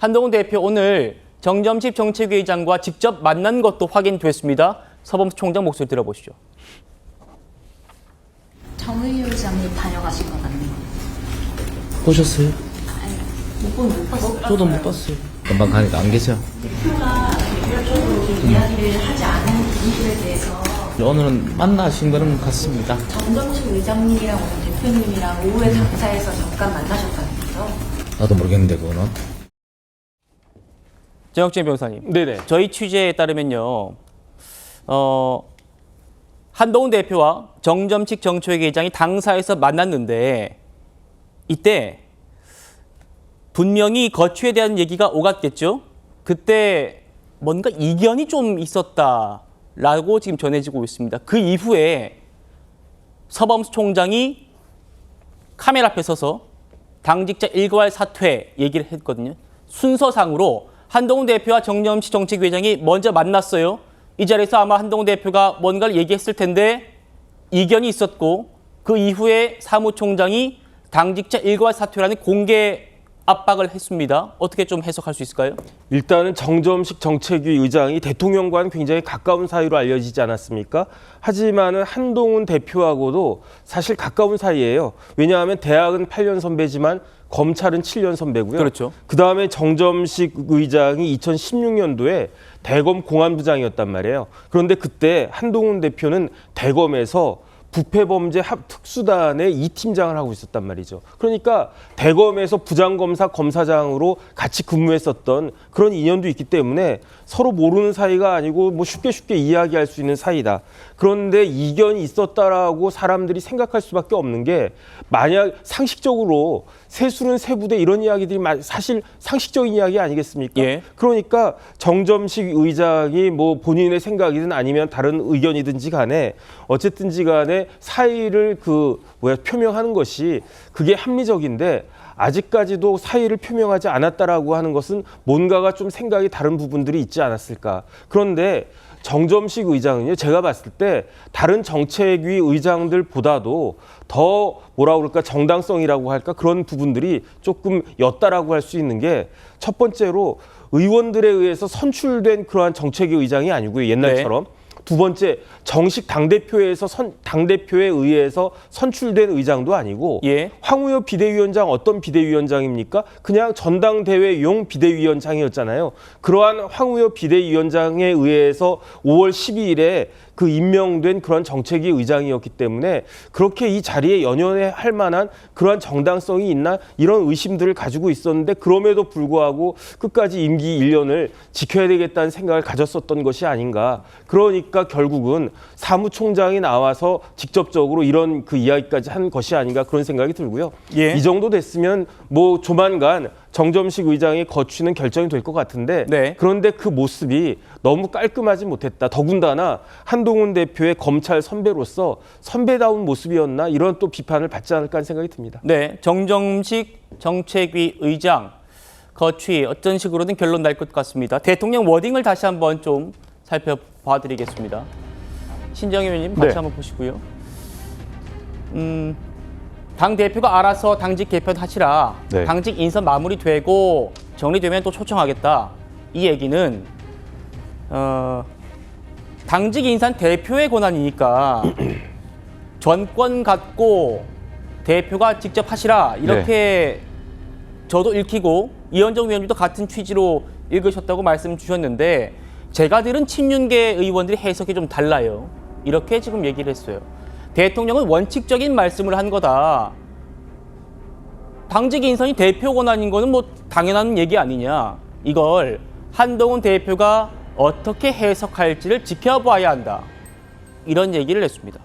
한동훈 대표 오늘 정점식 정책위 의장과 직접 만난 것도 확인됐습니다. 서범수 총장 목소리 들어보시죠. 정의위 의장이 다녀가신 것 같네요. 보셨어요? 못 봤어요. 저도 못 봤어요. 금방 가니까 안 계세요. 대표가 개별적으로 이야기를 하지 않은 분들에 대해서 오늘은 만나신 거는 같습니다. 정점식 의장님이랑 오늘 대표님이랑 오후에 당사에서 잠깐 만나셨다는 거죠? 나도 모르겠는데 그거는. 정혁진 변호사님. 네네. 저희 취재에 따르면요. 한동훈 대표와 정점식 정책위 의장이 당사에서 만났는데 이때 분명히 거취에 대한 얘기가 오갔겠죠. 그때 뭔가 이견이 좀 있었다라고 지금 전해지고 있습니다. 그 이후에 서범수 총장이 카메라 앞에 서서 당직자 일괄 사퇴 얘기를 했거든요. 순서상으로 한동훈 대표와 정점식 정책위 의장이 먼저 만났어요. 이 자리에서 아마 한동훈 대표가 뭔가를 얘기했을 텐데 이견이 있었고 그 이후에 사무총장이 당직자 일괄 사퇴라는 공개 압박을 했습니다. 어떻게 좀 해석할 수 있을까요? 일단은 정점식 정책위 의장이 대통령과는 굉장히 가까운 사이로 알려지지 않았습니까? 하지만은 한동훈 대표하고도 사실 가까운 사이예요. 왜냐하면 대학은 8년 선배지만 검찰은 7년 선배고요. 그렇죠. 그다음에 정점식 의장이 2016년도에 대검 공안부장이었단 말이에요. 그런데 그때 한동훈 대표는 대검에서 부패범죄 특수단의 2팀장을 하고 있었단 말이죠. 그러니까 대검에서 부장검사, 검사장으로 같이 근무했었던 그런 인연도 있기 때문에 서로 모르는 사이가 아니고 뭐 쉽게 이야기할 수 있는 사이다. 그런데 이견이 있었다라고 사람들이 생각할 수밖에 없는 게 만약 상식적으로 세술은 세부대 이런 이야기들이 사실 상식적인 이야기 아니겠습니까? 예. 그러니까 정점식 의장이 뭐 본인의 생각이든 아니면 다른 의견이든지 간에 어쨌든지 간에 사의를 표명하는 것이 그게 합리적인데 아직까지도 사의를 표명하지 않았다라고 하는 것은 뭔가가 좀 생각이 다른 부분들이 있지 않았을까. 그런데 정점식 의장은요, 제가 봤을 때 다른 정책위 의장들보다도 더 뭐라 그럴까 정당성이라고 할까 그런 부분들이 조금 였다라고 할 수 있는 게 첫 번째로 의원들에 의해서 선출된 그러한 정책위 의장이 아니고요, 옛날처럼. 네. 두 번째, 정식 당대표에 의해서 선출된 의장도 아니고 예. 황우여 비대위원장 어떤 비대위원장입니까? 그냥 전당대회용 비대위원장이었잖아요. 그러한 황우여 비대위원장에 의해서 5월 12일에 그 임명된 그런 정책위 의장이었기 때문에 그렇게 이 자리에 연연할 만한 그러한 정당성이 있나 이런 의심들을 가지고 있었는데 그럼에도 불구하고 끝까지 임기 1년을 지켜야 되겠다는 생각을 가졌었던 것이 아닌가. 그러니까 결국은 사무총장이 나와서 직접적으로 이런 그 이야기까지 한 것이 아닌가 그런 생각이 들고요. 예. 이 정도 됐으면 뭐 조만간 정점식 의장의 거취는 결정이 될 것 같은데 네. 그런데 그 모습이 너무 깔끔하지 못했다. 더군다나 한동훈 대표의 검찰 선배로서 선배다운 모습이었나 이런 또 비판을 받지 않을까 하는 생각이 듭니다. 네, 정점식 정책위 의장 거취 어떤 식으로든 결론 날 것 같습니다. 대통령 워딩을 다시 한번 좀 살펴봐드리겠습니다. 신정희 의원님 같이 네. 한번 보시고요. 당 대표가 알아서 당직 개편하시라. 네. 당직 인선 마무리되고 정리되면 또 초청하겠다. 이 얘기는 당직 인사는 대표의 권한이니까 전권 갖고 대표가 직접 하시라. 이렇게 저도 읽히고 이현정 위원님도 같은 취지로 읽으셨다고 말씀 주셨는데 제가 들은 친윤계 의원들이 해석이 좀 달라요. 이렇게 지금 얘기를 했어요. 대통령은 원칙적인 말씀을 한 거다. 당직 인선이 대표 권한인 거는 뭐 당연한 얘기 아니냐. 이걸 한동훈 대표가 어떻게 해석할지를 지켜봐야 한다. 이런 얘기를 했습니다.